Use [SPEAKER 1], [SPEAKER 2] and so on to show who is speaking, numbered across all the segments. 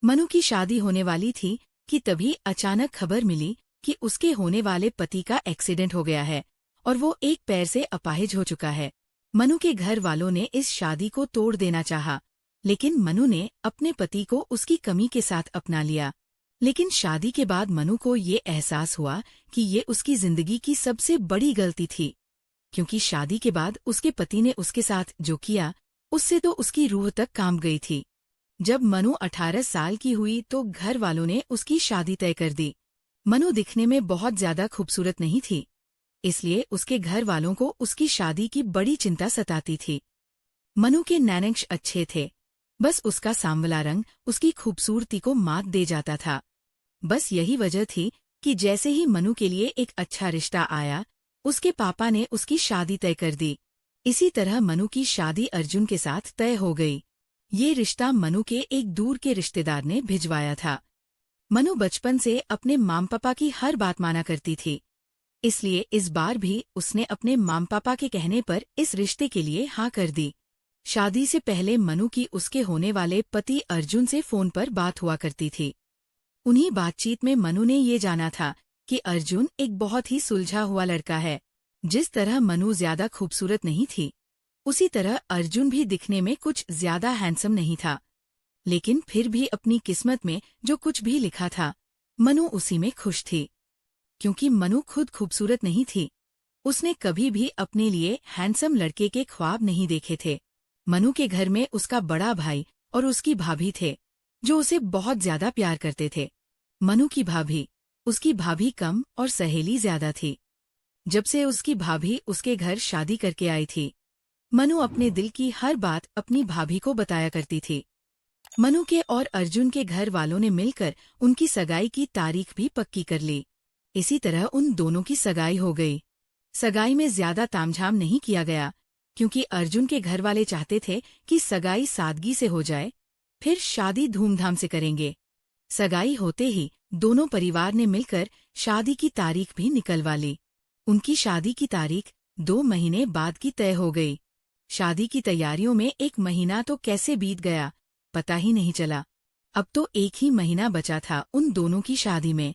[SPEAKER 1] मनु की शादी होने वाली थी कि तभी अचानक खबर मिली कि उसके होने वाले पति का एक्सीडेंट हो गया है और वो एक पैर से अपाहिज हो चुका है। मनु के घर वालों ने इस शादी को तोड़ देना चाहा, लेकिन मनु ने अपने पति को उसकी कमी के साथ अपना लिया। लेकिन शादी के बाद मनु को ये एहसास हुआ कि ये उसकी जिंदगी की सबसे बड़ी गलती थी, क्योंकि शादी के बाद उसके पति ने उसके साथ जो किया उससे तो उसकी रूह तक कांप गई थी। जब मनु 18 साल की हुई तो घर वालों ने उसकी शादी तय कर दी। मनु दिखने में बहुत ज्यादा खूबसूरत नहीं थी, इसलिए उसके घर वालों को उसकी शादी की बड़ी चिंता सताती थी। मनु के नैनक्श अच्छे थे, बस उसका सांवला रंग उसकी खूबसूरती को मात दे जाता था। बस यही वजह थी कि जैसे ही मनु के लिए एक अच्छा रिश्ता आया, उसके पापा ने उसकी शादी तय कर दी। इसी तरह मनु की शादी अर्जुन के साथ तय हो गई। ये रिश्ता मनु के एक दूर के रिश्तेदार ने भिजवाया था। मनु बचपन से अपने माम पापा की हर बात माना करती थी, इसलिए इस बार भी उसने अपने माम पापा के कहने पर इस रिश्ते के लिए हाँ कर दी। शादी से पहले मनु की उसके होने वाले पति अर्जुन से फोन पर बात हुआ करती थी। उन्हीं बातचीत में मनु ने ये जाना था कि अर्जुन एक बहुत ही सुलझा हुआ लड़का है। जिस तरह मनु ज्यादा खूबसूरत नहीं थी, उसी तरह अर्जुन भी दिखने में कुछ ज्यादा हैंडसम नहीं था। लेकिन फिर भी अपनी किस्मत में जो कुछ भी लिखा था, मनु उसी में खुश थी। क्योंकि मनु खुद खूबसूरत नहीं थी, उसने कभी भी अपने लिए हैंडसम लड़के के ख्वाब नहीं देखे थे। मनु के घर में उसका बड़ा भाई और उसकी भाभी थे, जो उसे बहुत ज्यादा प्यार करते थे। मनु की भाभी, उसकी भाभी कम और सहेली ज्यादा थी। जब से उसकी भाभी उसके घर शादी करके आई थी, मनु अपने दिल की हर बात अपनी भाभी को बताया करती थी। मनु के और अर्जुन के घर वालों ने मिलकर उनकी सगाई की तारीख भी पक्की कर ली। इसी तरह उन दोनों की सगाई हो गई। सगाई में ज्यादा तामझाम नहीं किया गया, क्योंकि अर्जुन के घर वाले चाहते थे कि सगाई सादगी से हो जाए, फिर शादी धूमधाम से करेंगे। सगाई होते ही दोनों परिवार ने मिलकर शादी की तारीख भी निकलवा ली। उनकी शादी की तारीख 2 महीने बाद की तय हो गई। शादी की तैयारियों में 1 महीना तो कैसे बीत गया, पता ही नहीं चला। अब तो 1 ही महीना बचा था उन दोनों की शादी में।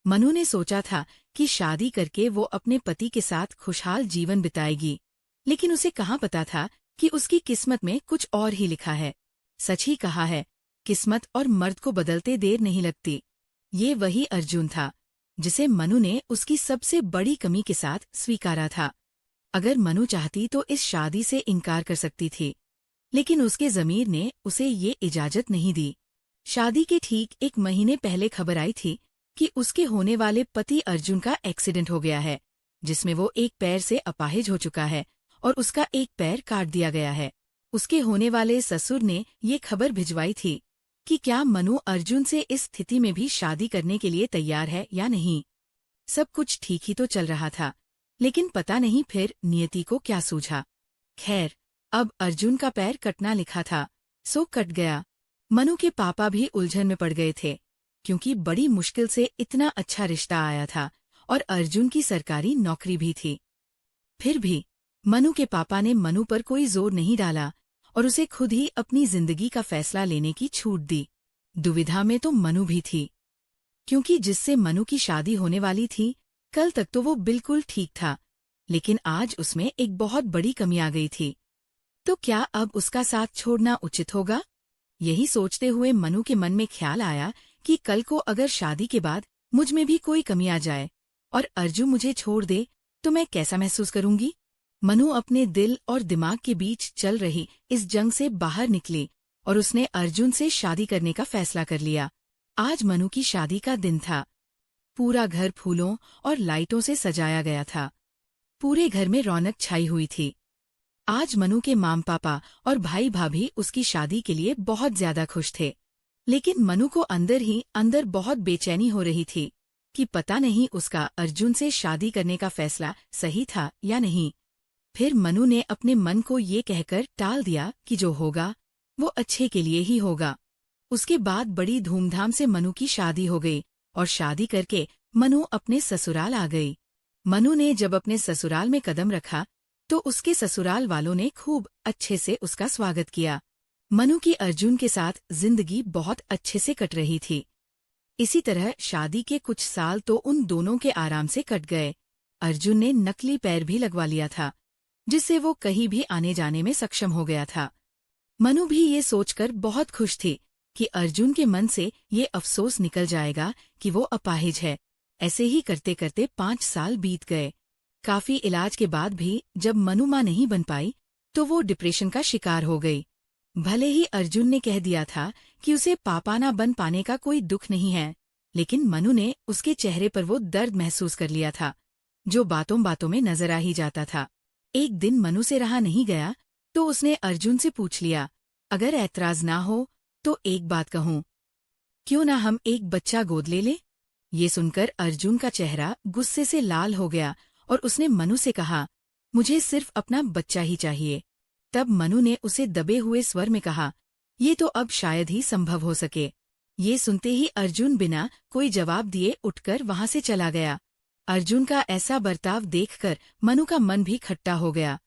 [SPEAKER 1] मनु ने सोचा था कि शादी करके वो अपने पति के साथ खुशहाल जीवन बिताएगी, लेकिन उसे कहाँ पता था कि उसकी किस्मत में कुछ और ही लिखा है। सच ही कहा है, किस्मत और मर्द को बदलते देर नहीं लगती। ये वही अर्जुन था जिसे मनु ने उसकी सबसे बड़ी कमी के साथ स्वीकारा था। अगर मनु चाहती तो इस शादी से इनकार कर सकती थी, लेकिन उसके ज़मीर ने उसे ये इजाजत नहीं दी। शादी के ठीक 1 महीने पहले खबर आई थी कि उसके होने वाले पति अर्जुन का एक्सीडेंट हो गया है, जिसमें वो एक पैर से अपाहिज हो चुका है और उसका एक पैर काट दिया गया है। उसके होने वाले ससुर ने ये खबर भिजवाई थी कि क्या मनु अर्जुन से इस स्थिति में भी शादी करने के लिए तैयार है या नहीं। सब कुछ ठीक ही तो चल रहा था, लेकिन पता नहीं फिर नियति को क्या सूझा। खैर, अब अर्जुन का पैर कटना लिखा था, सो कट गया। मनु के पापा भी उलझन में पड़ गए थे, क्योंकि बड़ी मुश्किल से इतना अच्छा रिश्ता आया था और अर्जुन की सरकारी नौकरी भी थी। फिर भी मनु के पापा ने मनु पर कोई जोर नहीं डाला और उसे खुद ही अपनी जिंदगी का फैसला लेने की छूट दी। दुविधा में तो मनु भी थी, क्योंकि जिससे मनु की शादी होने वाली थी, कल तक तो वो बिल्कुल ठीक था, लेकिन आज उसमें एक बहुत बड़ी कमी आ गई थी। तो क्या अब उसका साथ छोड़ना उचित होगा? यही सोचते हुए मनु के मन में ख्याल आया कि कल को अगर शादी के बाद मुझ में भी कोई कमी आ जाए और अर्जुन मुझे छोड़ दे तो मैं कैसा महसूस करूंगी। मनु अपने दिल और दिमाग के बीच चल रही इस जंग से बाहर निकली और उसने अर्जुन से शादी करने का फैसला कर लिया। आज मनु की शादी का दिन था। पूरा घर फूलों और लाइटों से सजाया गया था। पूरे घर में रौनक छाई हुई थी। आज मनु के माम पापा और भाई भाभी उसकी शादी के लिए बहुत ज्यादा खुश थे, लेकिन मनु को अंदर ही अंदर बहुत बेचैनी हो रही थी कि पता नहीं उसका अर्जुन से शादी करने का फैसला सही था या नहीं। फिर मनु ने अपने मन को ये कहकर टाल दिया कि जो होगा वो अच्छे के लिए ही होगा। उसके बाद बड़ी धूमधाम से मनु की शादी हो गई और शादी करके मनु अपने ससुराल आ गई। मनु ने जब अपने ससुराल में कदम रखा तो उसके ससुराल वालों ने खूब अच्छे से उसका स्वागत किया। मनु की अर्जुन के साथ जिंदगी बहुत अच्छे से कट रही थी। इसी तरह शादी के कुछ साल तो उन दोनों के आराम से कट गए। अर्जुन ने नकली पैर भी लगवा लिया था, जिससे वो कहीं भी आने जाने में सक्षम हो गया था। मनु भी ये सोचकर बहुत खुश थी कि अर्जुन के मन से ये अफसोस निकल जाएगा कि वो अपाहिज है। ऐसे ही करते करते 5 साल बीत गए। काफी इलाज के बाद भी जब मनु मां नहीं बन पाई तो वो डिप्रेशन का शिकार हो गई। भले ही अर्जुन ने कह दिया था कि उसे पापा ना बन पाने का कोई दुख नहीं है, लेकिन मनु ने उसके चेहरे पर वो दर्द महसूस कर लिया था, जो बातों बातों में नजर आ ही जाता था। एक दिन मनु से रहा नहीं गया तो उसने अर्जुन से पूछ लिया, अगर ऐतराज ना हो तो एक बात कहूं, क्यों ना हम एक बच्चा गोद ले लें? ये सुनकर अर्जुन का चेहरा गुस्से से लाल हो गया और उसने मनु से कहा, मुझे सिर्फ अपना बच्चा ही चाहिए। तब मनु ने उसे दबे हुए स्वर में कहा, ये तो अब शायद ही संभव हो सके। ये सुनते ही अर्जुन बिना कोई जवाब दिए उठकर वहां से चला गया। अर्जुन का ऐसा बर्ताव देखकर मनु का मन भी खट्टा हो गया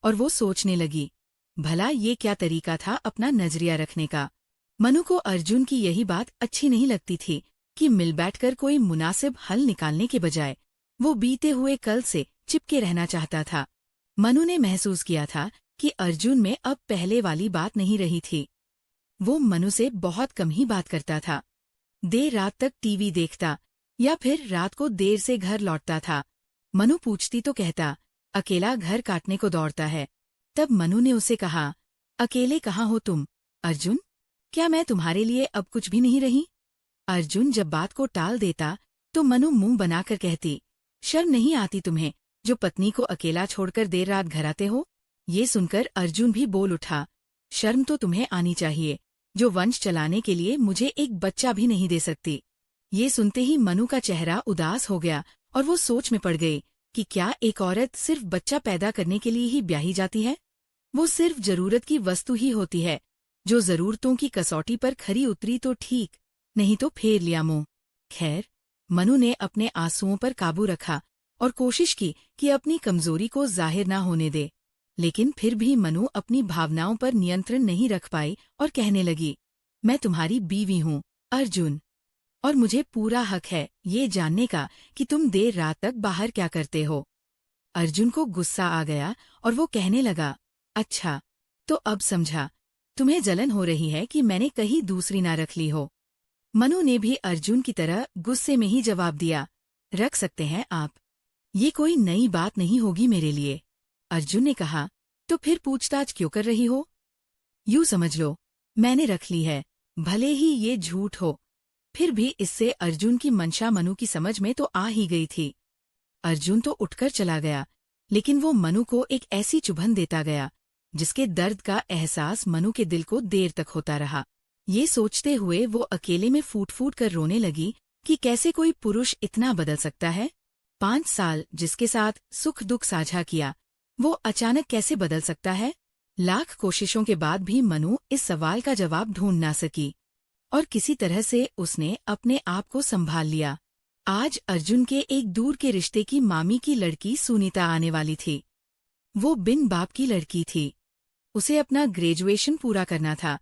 [SPEAKER 1] और वो सोचने लगी, भला ये क्या तरीका था अपना नजरिया रखने का। मनु को अर्जुन की यही बात अच्छी नहीं लगती थी कि मिल बैठकर कोई मुनासिब हल निकालने के बजाय वो बीते हुए कल से चिपके रहना चाहता था। मनु ने महसूस किया था कि अर्जुन में अब पहले वाली बात नहीं रही थी। वो मनु से बहुत कम ही बात करता था। देर रात तक टीवी देखता या फिर रात को देर से घर लौटता था। मनु पूछती तो कहता, अकेला घर काटने को दौड़ता है। तब मनु ने उसे कहा, अकेले कहाँ हो तुम अर्जुन? क्या मैं तुम्हारे लिए अब कुछ भी नहीं रही? अर्जुन जब बात को टाल देता तो मनु मुंह बनाकर कहती, शर्म नहीं आती तुम्हें जो पत्नी को अकेला छोड़कर देर रात घर आते हो? ये सुनकर अर्जुन भी बोल उठा, शर्म तो तुम्हें आनी चाहिए जो वंश चलाने के लिए मुझे एक बच्चा भी नहीं दे सकती। ये सुनते ही मनु का चेहरा उदास हो गया और वो सोच में पड़ गई कि क्या एक औरत सिर्फ बच्चा पैदा करने के लिए ही ब्याही जाती है? वो सिर्फ जरूरत की वस्तु ही होती है, जो जरूरतों की कसौटी पर खरी उतरी तो ठीक, नहीं तो फेर लिया मुंह। खैर, मनु ने अपने आंसुओं पर काबू रखा और कोशिश की कि अपनी कमजोरी को जाहिर न होने दे, लेकिन फिर भी मनु अपनी भावनाओं पर नियंत्रण नहीं रख पाई और कहने लगी, मैं तुम्हारी बीवी हूँ अर्जुन, और मुझे पूरा हक है ये जानने का कि तुम देर रात तक बाहर क्या करते हो। अर्जुन को गुस्सा आ गया और वो कहने लगा, अच्छा, तो अब समझा, तुम्हें जलन हो रही है कि मैंने कहीं दूसरी ना रख ली हो। मनु ने भी अर्जुन की तरह गुस्से में ही जवाब दिया, रख सकते हैं आप, ये कोई नई बात नहीं होगी मेरे लिए। अर्जुन ने कहा, तो फिर पूछताछ क्यों कर रही हो? यूं समझ लो, मैंने रख ली है, भले ही ये झूठ हो। फिर भी इससे अर्जुन की मंशा मनु की समझ में तो आ ही गई थी। अर्जुन तो उठकर चला गया, लेकिन वो मनु को एक ऐसी चुभन देता गया जिसके दर्द का एहसास मनु के दिल को देर तक होता रहा। ये सोचते हुए वो अकेले में फूट फूट कर रोने लगी कि कैसे कोई पुरुष इतना बदल सकता है। 5 साल जिसके साथ सुख दुख साझा किया, वो अचानक कैसे बदल सकता है? लाख कोशिशों के बाद भी मनु इस सवाल का जवाब ढूंढ ना सकी और किसी तरह से उसने अपने आप को संभाल लिया। आज अर्जुन के एक दूर के रिश्ते की मामी की लड़की सुनीता आने वाली थी। वो बिन बाप की लड़की थी। उसे अपना ग्रेजुएशन पूरा करना था,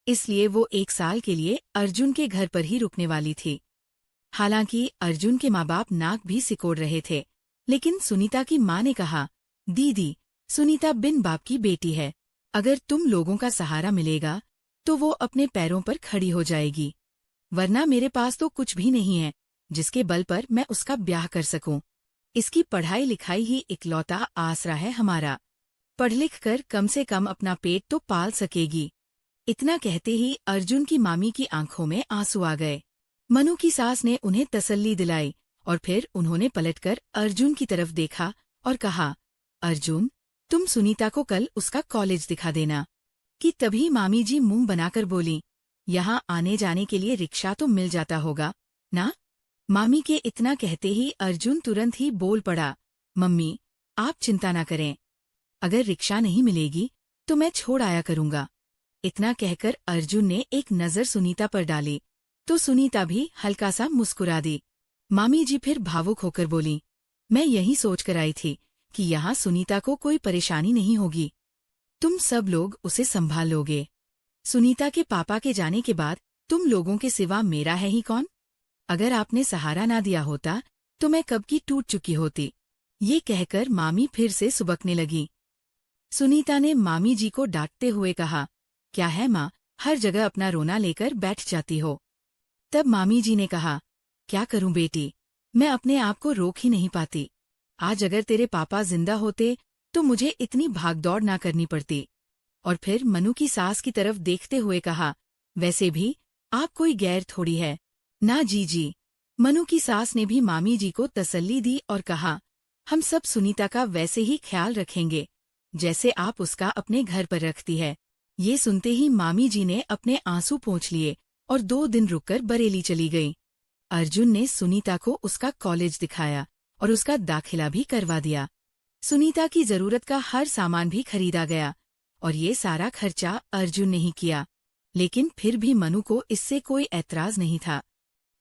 [SPEAKER 1] इसलिए वो 1 साल के लिए अर्जुन के घर पर ही रुकने वाली थी। हालांकि अर्जुन के माँ बाप नाक भी सिकोड़ रहे थे, लेकिन सुनीता की माँ ने कहा, दीदी, सुनीता बिन बाप की बेटी है, अगर तुम लोगों का सहारा मिलेगा तो वो अपने पैरों पर खड़ी हो जाएगी, वरना मेरे पास तो कुछ भी नहीं है जिसके बल पर मैं उसका ब्याह कर सकूं। इसकी पढ़ाई लिखाई ही इकलौता आसरा है हमारा, पढ़ लिख कर कम से कम अपना पेट तो पाल सकेगी। इतना कहते ही अर्जुन की मामी की आंखों में आंसू आ गए। मनु की सास ने उन्हें तसल्ली दिलाई और फिर उन्होंने पलटकर अर्जुन की तरफ देखा और कहा, अर्जुन, तुम सुनीता को कल उसका कॉलेज दिखा देना। कि तभी मामी जी मुंह बनाकर बोली, यहाँ आने जाने के लिए रिक्शा तो मिल जाता होगा ना? मामी के इतना कहते ही अर्जुन तुरंत ही बोल पड़ा, मम्मी, आप चिंता ना करें, अगर रिक्शा नहीं मिलेगी तो मैं छोड़ आया करूंगा। इतना कहकर अर्जुन ने एक नज़र सुनीता पर डाली तो सुनीता भी हल्का सा मुस्कुरा दी। मामी जी फिर भावुक होकर बोली, मैं यही सोच कर आई थी कि यहाँ सुनीता को कोई परेशानी नहीं होगी, तुम सब लोग उसे संभाल लोगे। सुनीता के पापा के जाने के बाद तुम लोगों के सिवा मेरा है ही कौन? अगर आपने सहारा ना दिया होता तो मैं कब की टूट चुकी होती। ये कहकर मामी फिर से सुबकने लगी। सुनीता ने मामी जी को डांटते हुए कहा, क्या है माँ, हर जगह अपना रोना लेकर बैठ जाती हो। तब मामी जी ने कहा, क्या करूं बेटी, मैं अपने आप को रोक ही नहीं पाती। आज अगर तेरे पापा जिंदा होते तो मुझे इतनी भागदौड़ ना करनी पड़ती। और फिर मनु की सास की तरफ देखते हुए कहा, वैसे भी आप कोई गैर थोड़ी है। ना जी। मनु की सास ने भी मामी जी को तसल्ली दी और कहा, हम सब सुनीता का वैसे ही ख्याल रखेंगे जैसे आप उसका अपने घर पर रखती है। ये सुनते ही मामी जी ने अपने आंसू पोंछ लिए और 2 दिन रुककर बरेली चली गई। अर्जुन ने सुनीता को उसका कॉलेज दिखाया और उसका दाखिला भी करवा दिया। सुनीता की जरूरत का हर सामान भी खरीदा गया और ये सारा खर्चा अर्जुन ने ही किया। लेकिन फिर भी मनु को इससे कोई ऐतराज नहीं था।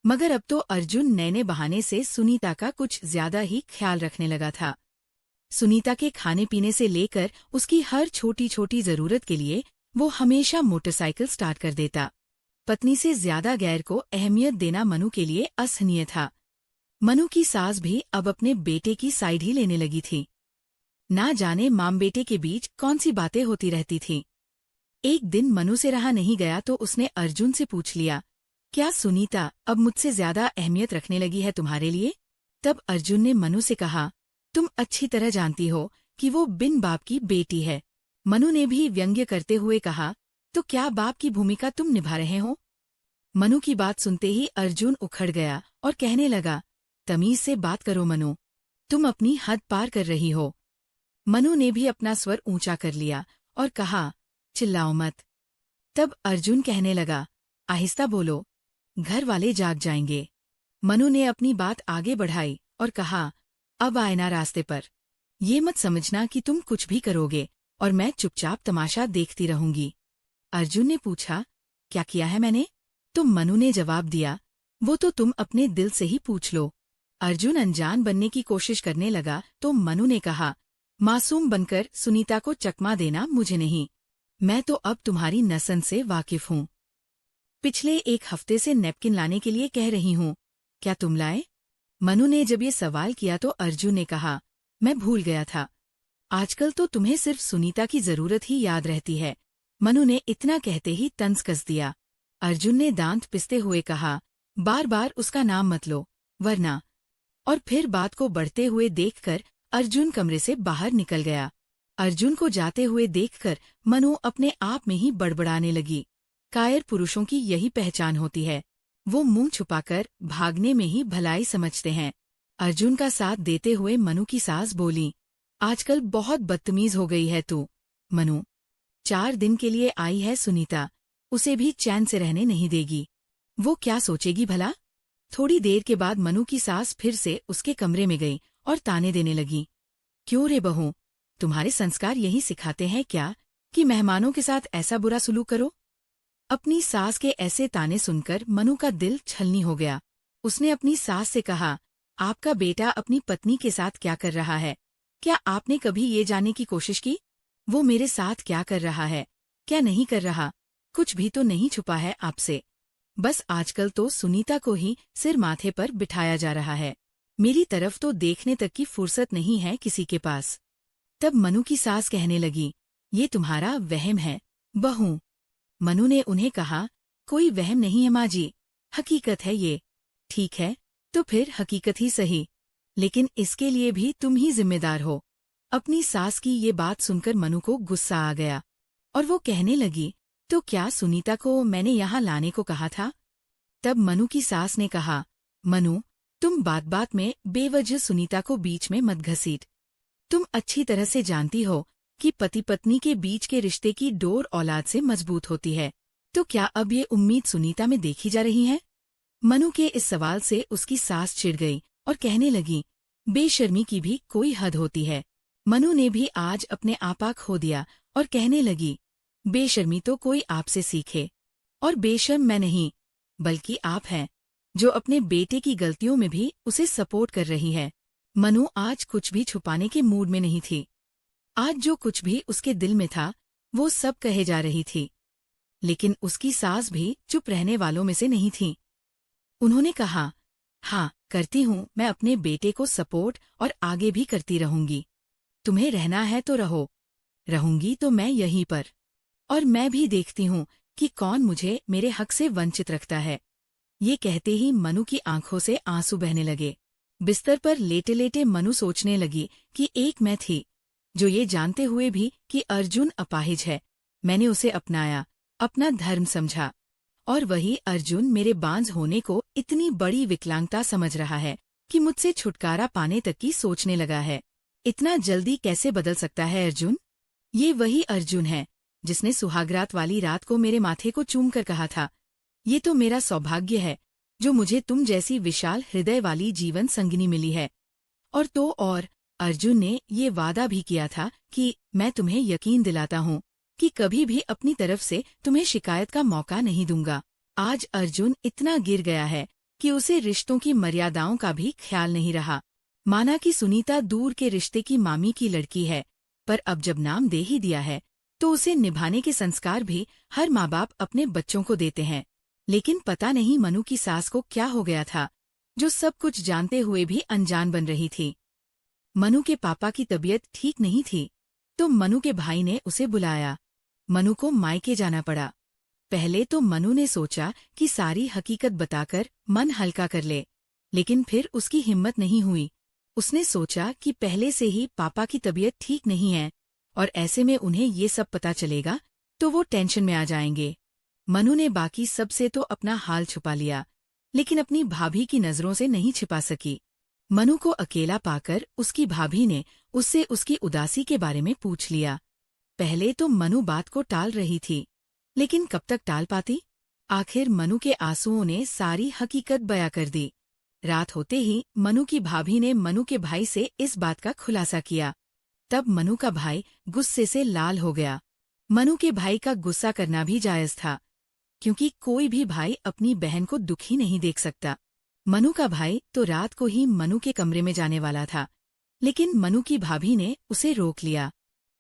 [SPEAKER 1] मगर अब तो अर्जुन नए बहाने से सुनीता का कुछ ज्यादा ही ख्याल रखने लगा था। सुनीता के खाने पीने से लेकर उसकी हर छोटी छोटी जरूरत के लिए वो हमेशा मोटरसाइकिल स्टार्ट कर देता। पत्नी से ज्यादा गैर को अहमियत देना मनु के लिए असहनीय था। मनु की सास भी अब अपने बेटे की साइड ही लेने लगी थी। ना जाने माम बेटे के बीच कौन सी बातें होती रहती थीं। एक दिन मनु से रहा नहीं गया तो उसने अर्जुन से पूछ लिया, क्या सुनीता अब मुझसे ज्यादा अहमियत रखने लगी है तुम्हारे लिए? तब अर्जुन ने मनु से कहा, तुम अच्छी तरह जानती हो कि वो बिन बाप की बेटी है। मनु ने भी व्यंग्य करते हुए कहा, तो क्या बाप की भूमिका तुम निभा रहे हो? मनु की बात सुनते ही अर्जुन उखड़ गया और कहने लगा, तमीज से बात करो मनु, तुम अपनी हद पार कर रही हो। मनु ने भी अपना स्वर ऊंचा कर लिया और कहा, चिल्लाओ मत। तब अर्जुन कहने लगा, आहिस्ता बोलो, घर वाले जाग जाएंगे। मनु ने अपनी बात आगे बढ़ाई और कहा, अब आए ना रास्ते पर, ये मत समझना कि तुम कुछ भी करोगे और मैं चुपचाप तमाशा देखती रहूंगी। अर्जुन ने पूछा, क्या किया है मैंने? तो मनु ने जवाब दिया, वो तो तुम अपने दिल से ही पूछ लो। अर्जुन अनजान बनने की कोशिश करने लगा तो मनु ने कहा, मासूम बनकर सुनीता को चकमा देना मुझे नहीं, मैं तो अब तुम्हारी नसन से वाकिफ हूँ। पिछले 1 हफ्ते से नैपकिन लाने के लिए कह रही हूँ, क्या तुम लाए? मनु ने जब ये सवाल किया तो अर्जुन ने कहा, मैं भूल गया था, आजकल तो तुम्हें सिर्फ सुनीता की जरूरत ही याद रहती है। मनु ने इतना कहते ही तंज कस दिया। अर्जुन ने दांत पिसते हुए कहा, बार बार उसका नाम मत लो, वरना। और फिर बात को बढ़ते हुए देखकर अर्जुन कमरे से बाहर निकल गया। अर्जुन को जाते हुए देखकर मनु अपने आप में ही बड़बड़ाने लगी। कायर पुरुषों की यही पहचान होती है, वो मुंह छुपाकर भागने में ही भलाई समझते हैं। अर्जुन का साथ देते हुए मनु की सास बोली, आजकल बहुत बदतमीज हो गई है तू। मनु, 4 दिन के लिए आई है सुनीता, उसे भी चैन से रहने नहीं देगी। वो क्या सोचेगी भला? थोड़ी देर के बाद मनु की सास फिर से उसके कमरे में गई और ताने देने लगी, क्यों रे बहू, तुम्हारे संस्कार यही सिखाते हैं क्या कि मेहमानों के साथ ऐसा बुरा सलूक करो? अपनी सास के ऐसे ताने सुनकर मनु का दिल छलनी हो गया। उसने अपनी सास से कहा, आपका बेटा अपनी पत्नी के साथ क्या कर रहा है? क्या आपने कभी ये जानने की कोशिश की वो मेरे साथ क्या कर रहा है, क्या नहीं कर रहा? कुछ भी तो नहीं छुपा है आपसे। बस आजकल तो सुनीता को ही सिर माथे पर बिठाया जा रहा है, मेरी तरफ तो देखने तक की फुर्सत नहीं है किसी के पास। तब मनु की सास कहने लगी, ये तुम्हारा वहम है बहू। मनु ने उन्हें कहा, कोई वहम नहीं है माँ जी, हकीकत है ये। ठीक है, तो फिर हकीकत ही सही, लेकिन इसके लिए भी तुम ही जिम्मेदार हो। अपनी सास की ये बात सुनकर मनु को गुस्सा आ गया और वो कहने लगी, तो क्या सुनीता को मैंने यहाँ लाने को कहा था? तब मनु की सास ने कहा, मनु, तुम बात बात में बेवजह सुनीता को बीच में मत घसीट। तुम अच्छी तरह से जानती हो कि पति पत्नी के बीच के रिश्ते की डोर औलाद से मजबूत होती है, तो क्या अब ये उम्मीद सुनीता में देखी जा रही है? मनु के इस सवाल से उसकी सास चिढ़ गई और कहने लगी, बेशर्मी की भी कोई हद होती है। मनु ने भी आज अपने आपा खो दिया और कहने लगी, बेशर्मी तो कोई आपसे सीखे, और बेशर्म मैं नहीं बल्कि आप हैं जो अपने बेटे की गलतियों में भी उसे सपोर्ट कर रही है। मनु आज कुछ भी छुपाने के मूड में नहीं थी। आज जो कुछ भी उसके दिल में था वो सब कहे जा रही थी। लेकिन उसकी सास भी चुप रहने वालों में से नहीं थी। उन्होंने कहा, हाँ करती हूँ, मैं अपने बेटे को सपोर्ट और आगे भी करती रहूंगी। तुम्हें रहना है तो रहो, रहूंगी तो मैं यहीं पर, और मैं भी देखती हूँ कि कौन मुझे मेरे हक से वंचित रखता है। ये कहते ही मनु की आंखों से आंसू बहने लगे। बिस्तर पर लेटे लेटे मनु सोचने लगी कि एक मैं थी जो ये जानते हुए भी कि अर्जुन अपाहिज है, मैंने उसे अपनाया, अपना धर्म समझा, और वही अर्जुन मेरे बांझ होने को इतनी बड़ी विकलांगता समझ रहा है कि मुझसे छुटकारा पाने तक की सोचने लगा है। इतना जल्दी कैसे बदल सकता है अर्जुन? ये वही अर्जुन है जिसने सुहागरात वाली रात को मेरे माथे को चूम कर कहा था, ये तो मेरा सौभाग्य है जो मुझे तुम जैसी विशाल हृदय वाली जीवन संगिनी मिली है। और तो और अर्जुन ने ये वादा भी किया था कि मैं तुम्हें यकीन दिलाता हूँ कि कभी भी अपनी तरफ से तुम्हें शिकायत का मौका नहीं दूंगा। आज अर्जुन इतना गिर गया है कि उसे रिश्तों की मर्यादाओं का भी ख्याल नहीं रहा। माना कि सुनीता दूर के रिश्ते की मामी की लड़की है, पर अब जब नाम दे ही दिया है तो उसे निभाने के संस्कार भी हर माँ बाप अपने बच्चों को देते हैं। लेकिन पता नहीं मनु की सास को क्या हो गया था जो सब कुछ जानते हुए भी अनजान बन रही थी। मनु के पापा की तबीयत ठीक नहीं थी तो मनु के भाई ने उसे बुलाया। मनु को मायके जाना पड़ा। पहले तो मनु ने सोचा कि सारी हकीकत बताकर मन हल्का कर ले, लेकिन फिर उसकी हिम्मत नहीं हुई। उसने सोचा कि पहले से ही पापा की तबीयत ठीक नहीं है और ऐसे में उन्हें ये सब पता चलेगा तो वो टेंशन में आ जाएंगे। मनु ने बाकी सबसे तो अपना हाल छुपा लिया, लेकिन अपनी भाभी की नजरों से नहीं छिपा सकी। मनु को अकेला पाकर उसकी भाभी ने उससे उसकी उदासी के बारे में पूछ लिया। पहले तो मनु बात को टाल रही थी, लेकिन कब तक टाल पाती? आखिर मनु के आंसुओं ने सारी हकीकत बयां कर दी। रात होते ही मनु की भाभी ने मनु के भाई से इस बात का खुलासा किया। तब मनु का भाई गुस्से से लाल हो गया। मनु के भाई का गुस्सा करना भी जायज था, क्योंकि कोई भी भाई अपनी बहन को दुखी नहीं देख सकता। मनु का भाई तो रात को ही मनु के कमरे में जाने वाला था, लेकिन मनु की भाभी ने उसे रोक लिया।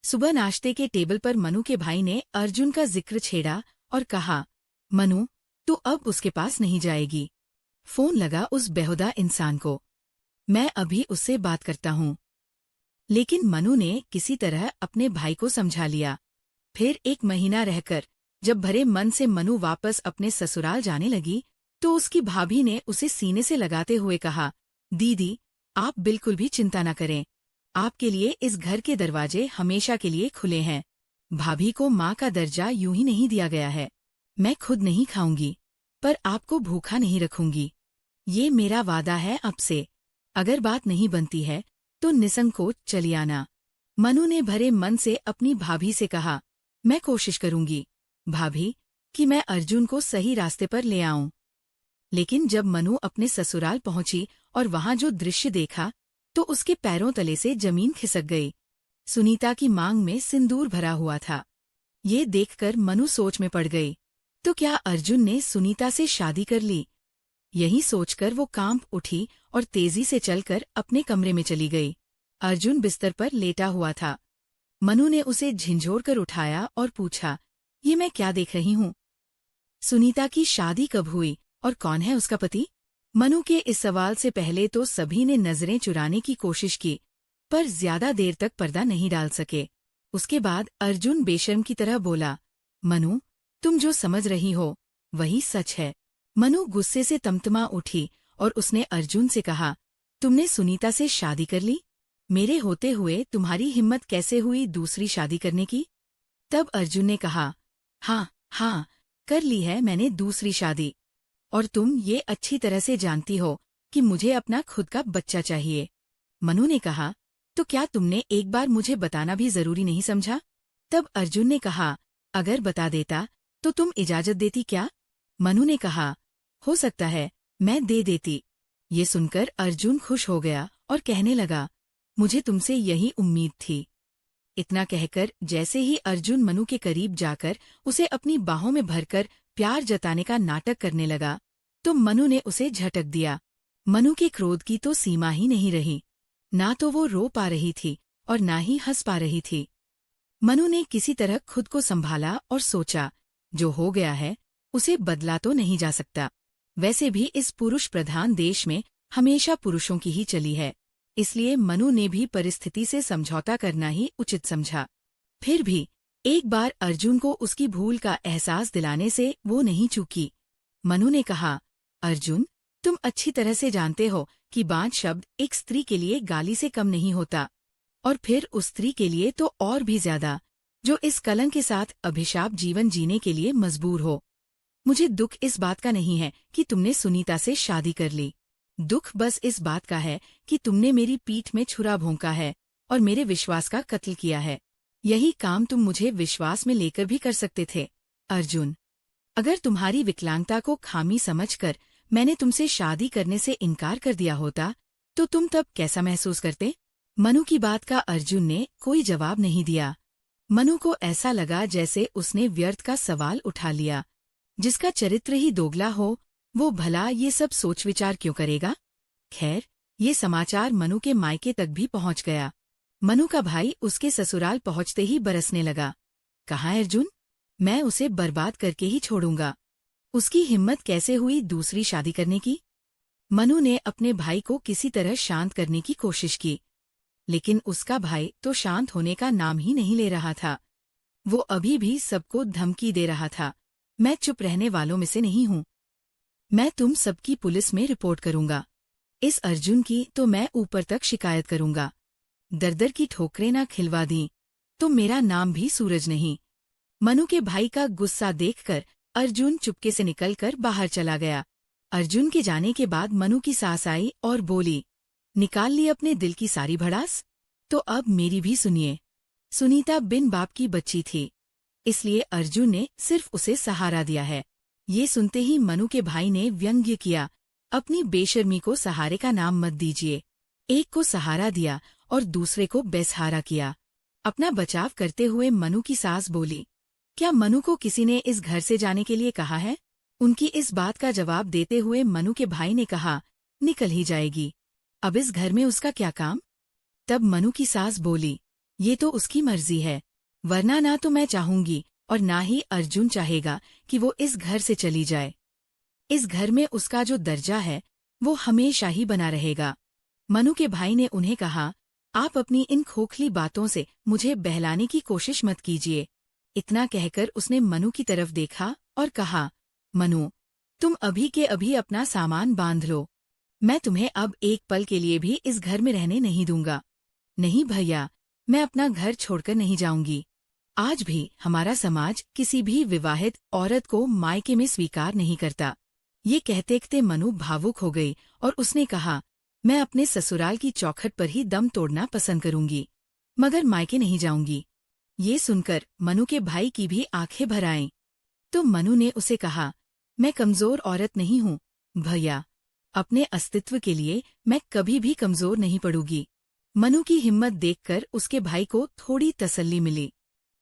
[SPEAKER 1] सुबह नाश्ते के टेबल पर मनु के भाई ने अर्जुन का जिक्र छेड़ा और कहा, मनु, तू अब उसके पास नहीं जाएगी। फोन लगा उस बेहुदा इंसान को, मैं अभी उससे बात करता हूँ। लेकिन मनु ने किसी तरह अपने भाई को समझा लिया। फिर एक महीना रहकर जब भरे मन से मनु वापस अपने ससुराल जाने लगी तो उसकी भाभी ने उसे सीने से लगाते हुए कहा, दीदी, आप बिल्कुल भी चिंता न करें, आपके लिए इस घर के दरवाजे हमेशा के लिए खुले हैं। भाभी को माँ का दर्जा यूं ही नहीं दिया गया है। मैं खुद नहीं खाऊंगी, पर आपको भूखा नहीं रखूंगी। ये मेरा वादा है आपसे। अगर बात नहीं बनती है तो निसंकोच चली आना। मनु ने भरे मन से अपनी भाभी से कहा, मैं कोशिश करूंगी भाभी कि मैं अर्जुन को सही रास्ते पर ले आऊं। लेकिन जब मनु अपने ससुराल पहुंची और वहां जो दृश्य देखा तो उसके पैरों तले से जमीन खिसक गई। सुनीता की मांग में सिंदूर भरा हुआ था। ये देखकर मनु सोच में पड़ गई, तो क्या अर्जुन ने सुनीता से शादी कर ली? यही सोचकर वो कांप उठी और तेजी से चलकर अपने कमरे में चली गई। अर्जुन बिस्तर पर लेटा हुआ था। मनु ने उसे झिंझोड़ कर उठाया और पूछा, ये मैं क्या देख रही हूँ? सुनीता की शादी कब हुई और कौन है उसका पति? मनु के इस सवाल से पहले तो सभी ने नजरें चुराने की कोशिश की, पर ज्यादा देर तक पर्दा नहीं डाल सके। उसके बाद अर्जुन बेशर्म की तरह बोला, मनु, तुम जो समझ रही हो वही सच है। मनु गुस्से से तमतमा उठी और उसने अर्जुन से कहा, तुमने सुनीता से शादी कर ली? मेरे होते हुए तुम्हारी हिम्मत कैसे हुई दूसरी शादी करने की? तब अर्जुन ने कहा, हाँ, कर ली है मैंने दूसरी शादी, और तुम ये अच्छी तरह से जानती हो कि मुझे अपना खुद का बच्चा चाहिए। मनु ने कहा, तो क्या तुमने एक बार मुझे बताना भी जरूरी नहीं समझा? तब अर्जुन ने कहा, अगर बता देता तो तुम इजाजत देती क्या? मनु ने कहा, हो सकता है मैं दे देती। ये सुनकर अर्जुन खुश हो गया और कहने लगा, मुझे तुमसे यही उम्मीद थी। इतना कहकर जैसे ही अर्जुन मनु के करीब जाकर उसे अपनी बाहों में भरकर प्यार जताने का नाटक करने लगा तो मनु ने उसे झटक दिया। मनु के क्रोध की तो सीमा ही नहीं रही। ना तो वो रो पा रही थी और ना ही हंस पा रही थी। मनु ने किसी तरह खुद को संभाला और सोचा जो हो गया है उसे बदला तो नहीं जा सकता। वैसे भी इस पुरुष प्रधान देश में हमेशा पुरुषों की ही चली है, इसलिए मनु ने भी परिस्थिति से समझौता करना ही उचित समझा। फिर भी एक बार अर्जुन को उसकी भूल का एहसास दिलाने से वो नहीं चूकी। मनु ने कहा, अर्जुन, तुम अच्छी तरह से जानते हो कि बांझ शब्द एक स्त्री के लिए गाली से कम नहीं होता, और फिर उस स्त्री के लिए तो और भी ज्यादा, जो इस कलंक के साथ अभिशाप जीवन जीने के लिए मजबूर हो। मुझे दुख इस बात का नहीं है कि तुमने सुनीता से शादी कर ली। दुख बस इस बात का है कि तुमने मेरी पीठ में छुरा भोंका है और मेरे विश्वास का कत्ल किया है। यही काम तुम मुझे विश्वास में लेकर भी कर सकते थे। अर्जुन, अगर तुम्हारी विकलांगता को खामी समझकर मैंने तुमसे शादी करने से इनकार कर दिया होता तो तुम तब कैसा महसूस करते? मनु की बात का अर्जुन ने कोई जवाब नहीं दिया। मनु को ऐसा लगा जैसे उसने व्यर्थ का सवाल उठा लिया। जिसका चरित्र ही दोगला हो वो भला ये सब सोच विचार क्यों करेगा? खैर, ये समाचार मनु के मायके तक भी पहुंच गया। मनु का भाई उसके ससुराल पहुंचते ही बरसने लगा। कहाँ अर्जुन? मैं उसे बर्बाद करके ही छोड़ूंगा। उसकी हिम्मत कैसे हुई दूसरी शादी करने की? मनु ने अपने भाई को किसी तरह शांत करने की कोशिश की, लेकिन उसका भाई तो शांत होने का नाम ही नहीं ले रहा था। वो अभी भी सबको धमकी दे रहा था, मैं चुप रहने वालों में से नहीं हूँ। मैं तुम सबकी पुलिस में रिपोर्ट करूंगा। इस अर्जुन की तो मैं ऊपर तक शिकायत करूंगा। दर-दर की ठोकरें ना खिलवा दी तो मेरा नाम भी सूरज नहीं। मनु के भाई का गुस्सा देखकर अर्जुन चुपके से निकलकर बाहर चला गया। अर्जुन के जाने के बाद मनु की सास आई और बोली, निकाल ली अपने दिल की सारी भड़ास? तो अब मेरी भी सुनिए। सुनीता बिन बाप की बच्ची थी, इसलिए अर्जुन ने सिर्फ उसे सहारा दिया है। ये सुनते ही मनु के भाई ने व्यंग्य किया, अपनी बेशर्मी को सहारे का नाम मत दीजिए। एक को सहारा दिया और दूसरे को बेसहारा किया। अपना बचाव करते हुए मनु की सास बोली, क्या मनु को किसी ने इस घर से जाने के लिए कहा है? उनकी इस बात का जवाब देते हुए मनु के भाई ने कहा, निकल ही जाएगी, अब इस घर में उसका क्या काम? तब मनु की सास बोली, ये तो उसकी मर्जी है, वरना ना तो मैं चाहूंगी और ना ही अर्जुन चाहेगा कि वो इस घर से चली जाए। इस घर में उसका जो दर्जा है वो हमेशा ही बना रहेगा। मनु के भाई ने उन्हें कहा, आप अपनी इन खोखली बातों से मुझे बहलाने की कोशिश मत कीजिए। इतना कहकर उसने मनु की तरफ देखा और कहा, मनु, तुम अभी के अभी अपना सामान बांध लो। मैं तुम्हें अब एक पल के लिए भी इस घर में रहने नहीं दूंगा। नहीं भैया, मैं अपना घर छोड़कर नहीं जाऊंगी। आज भी हमारा समाज किसी भी विवाहित औरत को मायके में स्वीकार नहीं करता। ये कहते कहते मनु भावुक हो गई और उसने कहा, मैं अपने ससुराल की चौखट पर ही दम तोड़ना पसंद करूंगी, मगर मायके नहीं जाऊंगी। ये सुनकर मनु के भाई की भी आंखें भर आईं। तो मनु ने उसे कहा, मैं कमजोर औरत नहीं हूँ भैया, अपने अस्तित्व के लिए मैं कभी भी कमजोर नहीं पड़ूंगी। मनु की हिम्मत देखकर उसके भाई को थोड़ी तसल्ली मिली,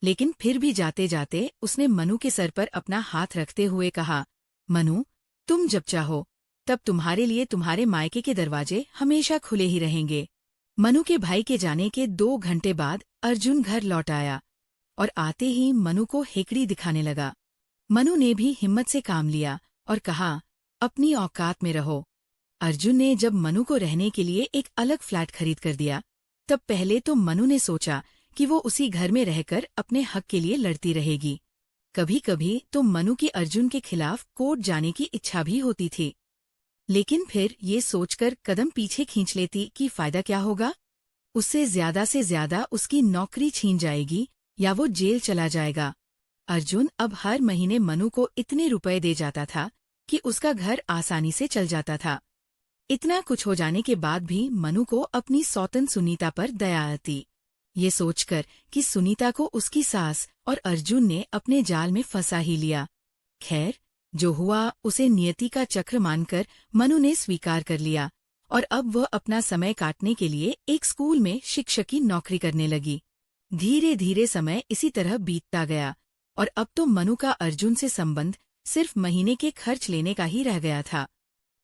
[SPEAKER 1] लेकिन फिर भी जाते जाते उसने मनु के सर पर अपना हाथ रखते हुए कहा, मनु, तुम जब चाहो तब तुम्हारे लिए तुम्हारे मायके के दरवाजे हमेशा खुले ही रहेंगे। मनु के भाई के जाने के 2 घंटे बाद अर्जुन घर लौट आया और आते ही मनु को हेकड़ी दिखाने लगा। मनु ने भी हिम्मत से काम लिया और कहा, अपनी औकात में रहो। अर्जुन ने जब मनु को रहने के लिए एक अलग फ्लैट खरीद कर दिया, तब पहले तो मनु ने सोचा कि वो उसी घर में रहकर अपने हक के लिए लड़ती रहेगी। कभी कभी तो मनु की अर्जुन के खिलाफ कोर्ट जाने की इच्छा भी होती थी, लेकिन फिर ये सोचकर कदम पीछे खींच लेती कि फायदा क्या होगा। उससे ज्यादा उसकी नौकरी छीन जाएगी या वो जेल चला जाएगा। अर्जुन अब हर महीने मनु को इतने रुपए दे जाता था कि उसका घर आसानी से चल जाता था। इतना कुछ हो जाने के बाद भी मनु को अपनी सौतन सुनीता पर दया आती, ये सोचकर कि सुनीता को उसकी सास और अर्जुन ने अपने जाल में फंसा ही लिया। खैर, जो हुआ उसे नियति का चक्र मानकर मनु ने स्वीकार कर लिया और अब वह अपना समय काटने के लिए एक स्कूल में शिक्षक की नौकरी करने लगी। धीरे धीरे समय इसी तरह बीतता गया और अब तो मनु का अर्जुन से संबंध सिर्फ महीने के खर्च लेने का ही रह गया था।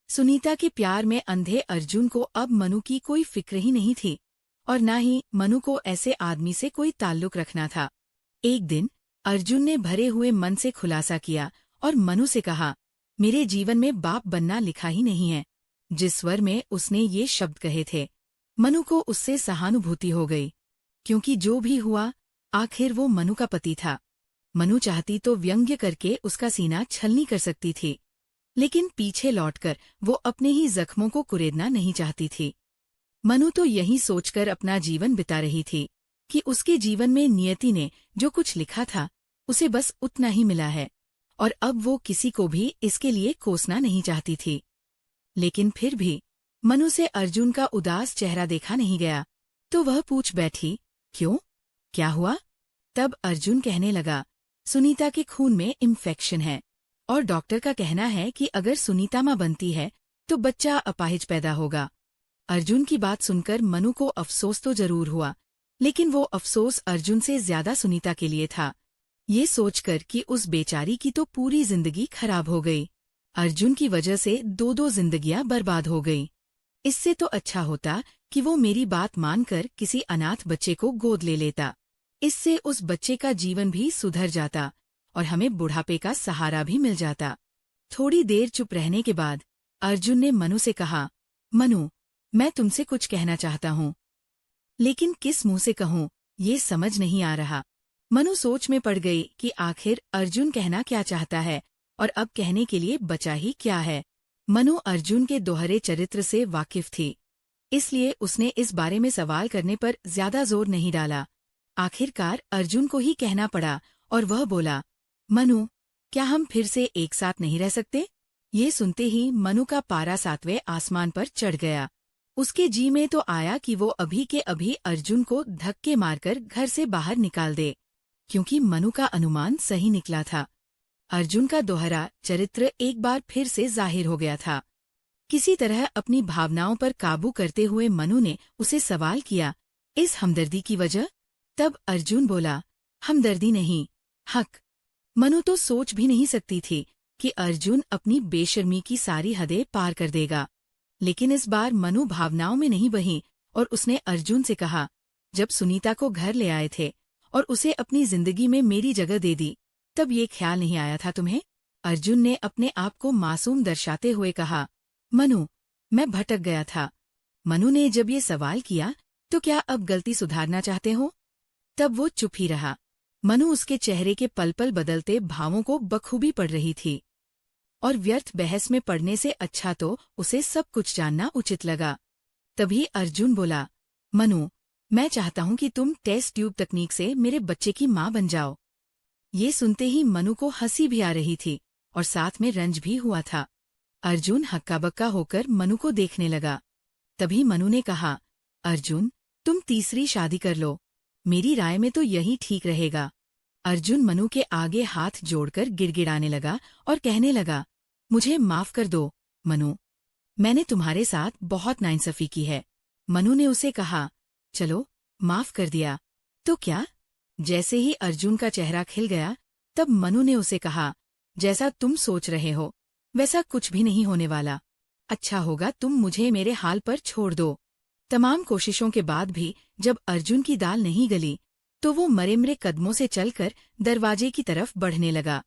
[SPEAKER 1] सुनीता के प्यार में अंधे अर्जुन को अब मनु की कोई फिक्र ही नहीं थी और न ही मनु को ऐसे आदमी से कोई ताल्लुक रखना था। एक दिन अर्जुन ने भरे हुए मन से खुलासा किया और मनु से कहा, मेरे जीवन में बाप बनना लिखा ही नहीं है। जिस स्वर में उसने ये शब्द कहे थे, मनु को उससे सहानुभूति हो गई, क्योंकि जो भी हुआ आखिर वो मनु का पति था। मनु चाहती तो व्यंग्य करके उसका सीना छलनी कर सकती थी, लेकिन पीछे लौटकर वो अपने ही जख्मों को कुरेदना नहीं चाहती थी। मनु तो यही सोचकर अपना जीवन बिता रही थी कि उसके जीवन में नियति ने जो कुछ लिखा था उसे बस उतना ही मिला है, और अब वो किसी को भी इसके लिए कोसना नहीं चाहती थी। लेकिन फिर भी मनु से अर्जुन का उदास चेहरा देखा नहीं गया, तो वह पूछ बैठी, क्यों, क्या हुआ? तब अर्जुन कहने लगा, सुनीता के खून में इन्फेक्शन है, और डॉक्टर का कहना है कि अगर सुनीता मां बनती है तो बच्चा अपाहिज पैदा होगा। अर्जुन की बात सुनकर मनु को अफसोस तो जरूर हुआ, लेकिन वो अफसोस अर्जुन से ज्यादा सुनीता के लिए था, ये सोचकर कि उस बेचारी की तो पूरी जिंदगी खराब हो गई। अर्जुन की वजह से 2-2 जिंदगियां बर्बाद हो गई। इससे तो अच्छा होता कि वो मेरी बात मानकर किसी अनाथ बच्चे को गोद ले लेता। इससे उस बच्चे का जीवन भी सुधर जाता और हमें बुढ़ापे का सहारा भी मिल जाता। थोड़ी देर चुप रहने के बाद अर्जुन ने मनु से कहा, मनु, मैं तुमसे कुछ कहना चाहता हूँ, लेकिन किस मुंह से कहूँ ये समझ नहीं आ रहा। मनु सोच में पड़ गई कि आखिर अर्जुन कहना क्या चाहता है और अब कहने के लिए बचा ही क्या है। मनु अर्जुन के दोहरे चरित्र से वाकिफ थी, इसलिए उसने इस बारे में सवाल करने पर ज्यादा जोर नहीं डाला। आखिरकार अर्जुन को ही कहना पड़ा और वह बोला, मनु, क्या हम फिर से एक साथ नहीं रह सकते? ये सुनते ही मनु का पारा 7वें आसमान पर चढ़ गया। उसके जी में तो आया कि वो अभी के अभी अर्जुन को धक्के मारकर घर से बाहर निकाल दे, क्योंकि मनु का अनुमान सही निकला था। अर्जुन का दोहरा चरित्र एक बार फिर से जाहिर हो गया था। किसी तरह अपनी भावनाओं पर काबू करते हुए मनु ने उसे सवाल किया, इस हमदर्दी की वजह? तब अर्जुन बोला, हमदर्दी नहीं, हक। मनु तो सोच भी नहीं सकती थी कि अर्जुन अपनी बेशर्मी की सारी हदें पार कर देगा, लेकिन इस बार मनु भावनाओं में नहीं बही और उसने अर्जुन से कहा, जब सुनीता को घर ले आए थे और उसे अपनी जिंदगी में मेरी जगह दे दी, तब ये ख्याल नहीं आया था तुम्हें? अर्जुन ने अपने आप को मासूम दर्शाते हुए कहा, मनु, मैं भटक गया था। मनु ने जब ये सवाल किया तो क्या अब गलती सुधारना चाहते हो? तब वो चुप ही रहा। मनु उसके चेहरे के पल पल बदलते भावों को बखूबी पढ़ रही थी, और व्यर्थ बहस में पढ़ने से अच्छा तो उसे सब कुछ जानना उचित लगा। तभी अर्जुन बोला, मनु, मैं चाहता हूं कि तुम टेस्ट ट्यूब तकनीक से मेरे बच्चे की मां बन जाओ। ये सुनते ही मनु को हंसी भी आ रही थी और साथ में रंज भी हुआ था। अर्जुन हक्का बक्का होकर मनु को देखने लगा। तभी मनु ने कहा, अर्जुन, तुम तीसरी शादी कर लो, मेरी राय में तो यही ठीक रहेगा। अर्जुन मनु के आगे हाथ जोड़कर गिड़गिड़ाने लगा और कहने लगा, मुझे माफ कर दो मनु, मैंने तुम्हारे साथ बहुत नाइंसाफी की है। मनु ने उसे कहा, चलो माफ कर दिया तो क्या? जैसे ही अर्जुन का चेहरा खिल गया, तब मनु ने उसे कहा, जैसा तुम सोच रहे हो वैसा कुछ भी नहीं होने वाला। अच्छा होगा तुम मुझे मेरे हाल पर छोड़ दो। तमाम कोशिशों के बाद भी जब अर्जुन की दाल नहीं गली, तो वो मरे मरे कदमों से चलकर दरवाजे की तरफ बढ़ने लगा।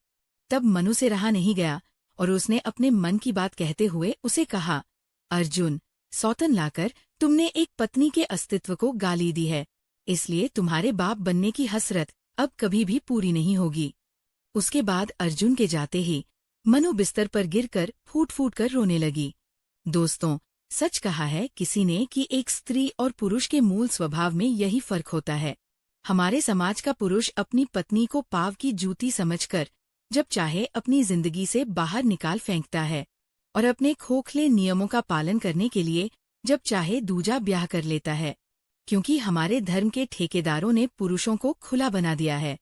[SPEAKER 1] तब मनु से रहा नहीं गया और उसने अपने मन की बात कहते हुए उसे कहा, अर्जुन, सौतन लाकर तुमने एक पत्नी के अस्तित्व को गाली दी है, इसलिए तुम्हारे बाप बनने की हसरत अब कभी भी पूरी नहीं होगी। उसके बाद अर्जुन के जाते ही मनु बिस्तर पर गिरकर फूट फूट कर रोने लगी। दोस्तों, सच कहा है किसी ने कि एक स्त्री और पुरुष के मूल स्वभाव में यही फर्क होता है। हमारे समाज का पुरुष अपनी पत्नी को पाव की जूती समझकर जब चाहे अपनी जिंदगी से बाहर निकाल फेंकता है, और अपने खोखले नियमों का पालन करने के लिए जब चाहे दूजा ब्याह कर लेता है, क्योंकि हमारे धर्म के ठेकेदारों ने पुरुषों को खुला बना दिया है,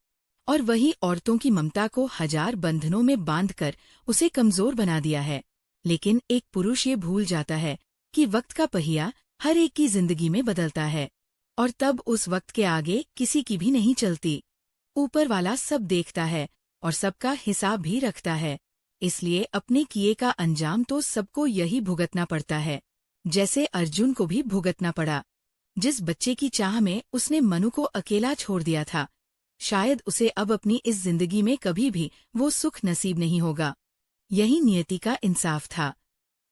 [SPEAKER 1] और वही औरतों की ममता को हजार बंधनों में बांधकर उसे कमजोर बना दिया है। लेकिन एक पुरुष ये भूल जाता है कि वक्त का पहिया हर एक की जिंदगी में बदलता है, और तब उस वक्त के आगे किसी की भी नहीं चलती। ऊपर वाला सब देखता है और सबका हिसाब भी रखता है, इसलिए अपने किए का अंजाम तो सबको यही भुगतना पड़ता है, जैसे अर्जुन को भी भुगतना पड़ा। जिस बच्चे की चाह में उसने मनु को अकेला छोड़ दिया था, शायद उसे अब अपनी इस जिंदगी में कभी भी वो सुख नसीब नहीं होगा। यही नियति का इंसाफ था।